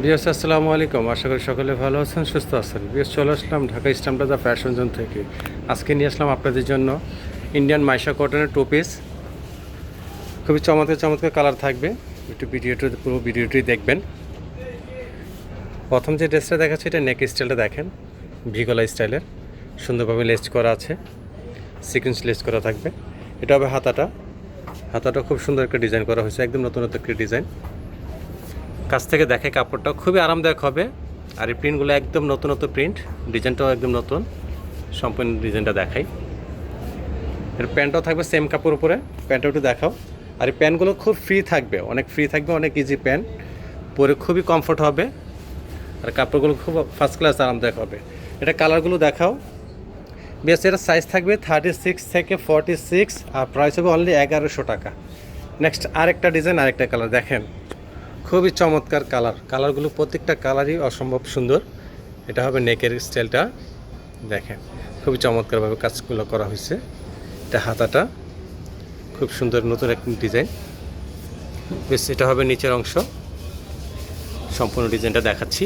বিয়াস আসসালামু আলাইকুম। আশা করি সকলে ভালো আছেন, সুস্থ আছেন। বিয়াস চলে আসলাম Dhaka Eastern Plaza Fashion Zone থেকে। আজকে নিয়ে আসলাম আপনাদের জন্য ইন্ডিয়ান মাইশা কটনের টু পিস। খুবই চমৎকার চমৎকার কালার থাকবে। একটু পুরো ভিডিওটি দেখবেন। প্রথম যে ড্রেসটা দেখাচ্ছে এটা নেক স্টাইলটা দেখেন, ভিগোলা স্টাইলের, সুন্দরভাবে লেস করা আছে, সিকোয়েন্স লেস করা থাকবে। এটা হবে হাতাটা। হাতাটা খুব সুন্দর একটা ডিজাইন করা হয়েছে, একদম নতুন নতুন একটা ডিজাইন। কাছ থেকে দেখে কাপড়টা খুবই আরামদায়ক হবে। আর এই প্রিন্টগুলো একদম নতুন নতুন প্রিন্ট, ডিজাইনটাও একদম নতুন। সম্পূর্ণ ডিজাইনটা দেখাই। এর প্যান্টটাও থাকবে সেম কাপড় উপরে, প্যান্টটাও একটু দেখাও। আর এই প্যান্টগুলো খুব ফ্রি থাকবে, অনেক ফ্রি থাকবে, অনেক ইজি প্যান্ট, পরে খুবই কমফোর্ট হবে। আর কাপড়গুলো খুব ফার্স্ট ক্লাস আরামদায়ক হবে। এটা কালারগুলো দেখাও। বেশ, এটা সাইজ থাকবে 36 থেকে 46, আর প্রাইস হবে অনলি 1100 টাকা। নেক্সট আরেকটা ডিজাইন, আরেকটা কালার দেখেন, খুবই চমৎকার কালার। কালারগুলো প্রত্যেকটা কালারই অসম্ভব সুন্দর। এটা হবে নেকের স্টাইলটা দেখেন, খুবই চমৎকারভাবে কাজগুলো করা হয়েছে। এটা হাতাটা খুব সুন্দর, নতুন এক ডিজাইন। বেশ, এটা হবে নিচের অংশ। সম্পূর্ণ ডিজাইনটা দেখাচ্ছি।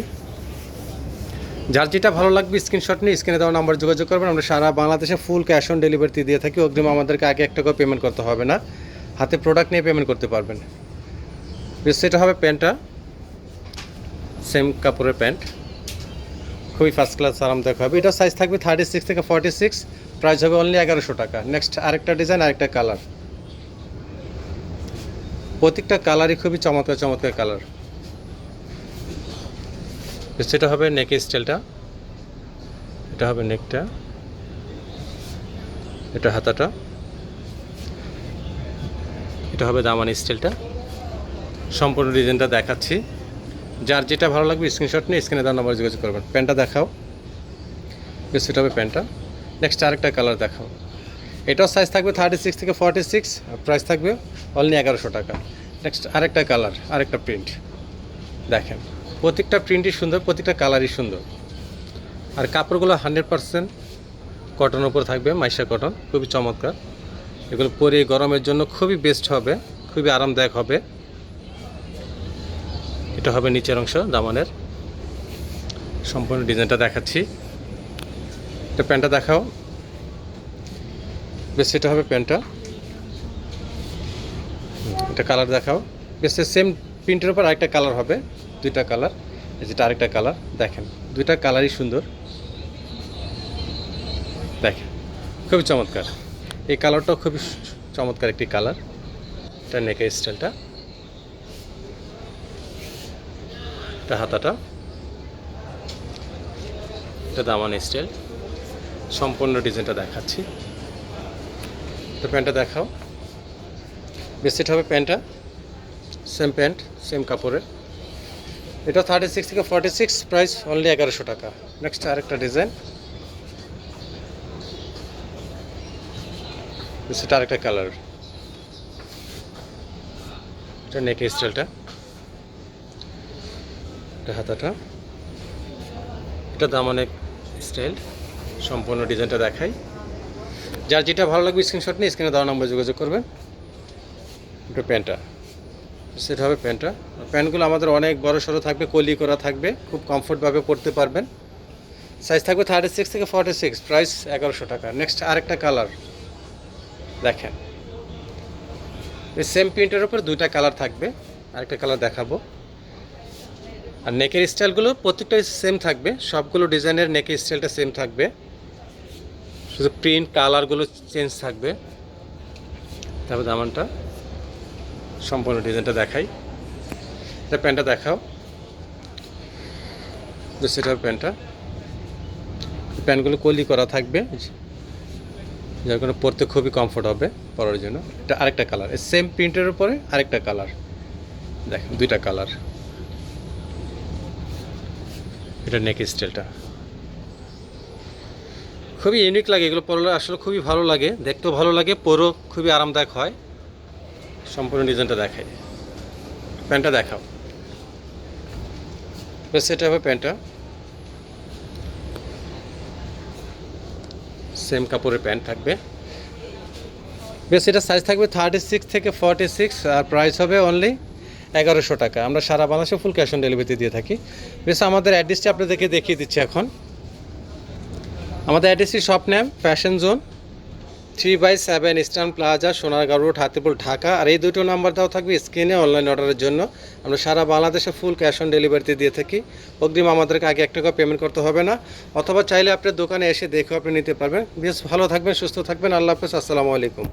যার যেটা ভালো লাগবে স্ক্রিনশট নিয়ে স্ক্রিনে দেওয়া নাম্বার যোগাযোগ করবেন। আমরা সারা বাংলাদেশে ফুল ক্যাশ অন ডেলিভারি দিয়ে থাকি। অগ্রিম আমাদেরকে আগে একটা করে পেমেন্ট করতে হবে না, হাতে প্রোডাক্ট নিয়ে পেমেন্ট করতে পারবেন। বেশ, সেটা হবে প্যান্টটা, সেম কাপড়ের প্যান্ট, খুবই ফার্স্ট ক্লাস আরামদায়ক হবে। এটা সাইজ থাকবে 36 থেকে 46, প্রাইস হবে অনলি 1100 টাকা। নেক্সট আরেকটা ডিজাইন, আরেকটা কালার। প্রত্যেকটা কালারই খুবই চমৎকার চমৎকার কালার। সেটা হবে নেকের স্টাইলটা, এটা হবে নেকটা, এটা হাতাটা, এটা হবে দামানি স্টাইলটা। সম্পূর্ণ ডিজাইনটা দেখাচ্ছি। যার যেটা ভালো লাগবে স্ক্রিনশট নিয়ে স্ক্রিনে দেওয়া নাম্বার যোগাযোগ করবেন। প্যান্টটা দেখাও। বেশ, সেটা হবে প্যান্টটা। নেক্সট আরেকটা কালার দেখাও। এটাও সাইজ থাকবে 36 থেকে 46, প্রাইস থাকবে অনলি 1100 টাকা। নেক্সট আরেকটা কালার, আরেকটা প্রিন্ট দেখেন। প্রত্যেকটা প্রিন্টই সুন্দর, প্রত্যেকটা কালারই সুন্দর। আর কাপড়গুলো 100% কটনের উপর থাকবে, মাইশা কটন, খুবই চমৎকার। এগুলো পরে গরমের জন্য খুবই বেস্ট হবে, খুবই আরামদায়ক হবে। এটা হবে নিচের অংশ দামানের। সম্পূর্ণ ডিজাইনটা দেখাচ্ছি। এটা প্যান্টটা দেখাও। বেশ, এটা হবে প্যান্টটা। এটা কালার দেখাও। বেশ, সেম প্রিন্টের উপর আরেকটা কালার হবে, দুইটা কালার। যেটা আরেকটা কালার দেখেন, দুইটা কালারই সুন্দর দেখেন, খুবই চমৎকার। এই কালারটাও খুবই চমৎকার একটি কালার। এটা নেকের স্টাইলটা, এটা হাতাটা, এটা দামানের স্টাইল। সম্পূর্ণ ডিজাইনটা দেখাচ্ছি। তো প্যান্টটা দেখাও। বেশ, এটা হবে প্যান্টটা, সেম প্যান্ট, সেম কাপড়ের। এটা 36 থেকে 46, প্রাইস অনলি 1100 টাকা। নেক্সট আরেকটা ডিজাইন, সেটা আরেকটা কালার। এটা নেকের স্টাইলটা, এটা হাতাটা, এটা দামানের স্টাইল। সম্পূর্ণ ডিজাইনটা দেখাই। যার যেটা ভালো লাগবে স্ক্রিনশট নিয়ে স্ক্রিনে দেওয়া নাম্বার যোগাযোগ করবেন। এটা প্যান্টটা, সেটা হবে প্যান্টটা। প্যান্টগুলো আমাদের অনেক বড় সড়ো থাকবে, কলি করা থাকবে, খুব কমফোর্টভাবে পরতে পারবেন। সাইজ থাকবে 36 থেকে 46, প্রাইস 1100 টাকা। নেক্সট আরেকটা কালার দেখেন। এই সেম প্রিন্টের উপর দুইটা কালার থাকবে, আরেকটা কালার দেখাবো। আর নেকের স্টাইলগুলো প্রত্যেকটাই সেম থাকবে, সবগুলো ডিজাইনের নেকের স্টাইলটা সেম থাকবে, শুধু প্রিন্ট কালারগুলো চেঞ্জ থাকবে। তারপর দামানটা, সম্পূর্ণ ডিজাইনটা দেখাই। এটা প্যান্টটা দেখাও। সেটা প্যান্টটা। প্যান্টগুলো কলি করা থাকবে, যার কারণে পরতে খুবই কমফোর্ট হবে পরার জন্য। এটা আরেকটা কালার, সেম প্রিন্টের উপরে আরেকটা কালার দেখেন, দুইটা কালার। এটা নেক স্টাইলটা খুবই ইউনিক লাগে। এগুলো পরলে আসলে খুবই ভালো লাগে, দেখতেও ভালো লাগে, পরও খুবই আরামদায়ক হয়। সম্পূর্ণ ডিজাইনটা দেখাই। প্যান্টটা দেখাও। বেশ, এটা হবে প্যান্টটা, সেম কাপড়ের প্যান্ট থাকবে। বেশ, এটা সাইজ থাকবে 36 থেকে 46, আর প্রাইস হবে অনলি 1100 টাকা। আমরা সারা বাংলাদেশে ফুল ক্যাশ অন ডেলিভারিতে দিয়ে থাকি। বেশ আমাদের অ্যাড্রেসটি আপনাদেরকে দেখিয়ে দিচ্ছি এখন। আমাদের অ্যাড্রেসটি shop name Fashion Zone 3/7 Eastern Plaza, Sonargaon road, Hatipur, Dhaka. আর এই দুটো নাম্বার দেওয়া থাকবে স্ক্রিনে অনলাইন অর্ডারের জন্য। আমরা সারা বাংলাদেশে ফুল ক্যাশ অন ডেলিভারিতে দিয়ে থাকি। অগ্রিম আমাদেরকে আগে 1 টাকা পেমেন্ট করতে হবে না, অথবা চাইলে আপনার দোকানে এসে দেখেও আপনি নিতে পারবেন। বেশ ভালো থাকবেন, সুস্থ থাকবেন। আল্লাহ হাফেজ, আসসালামু আলাইকুম।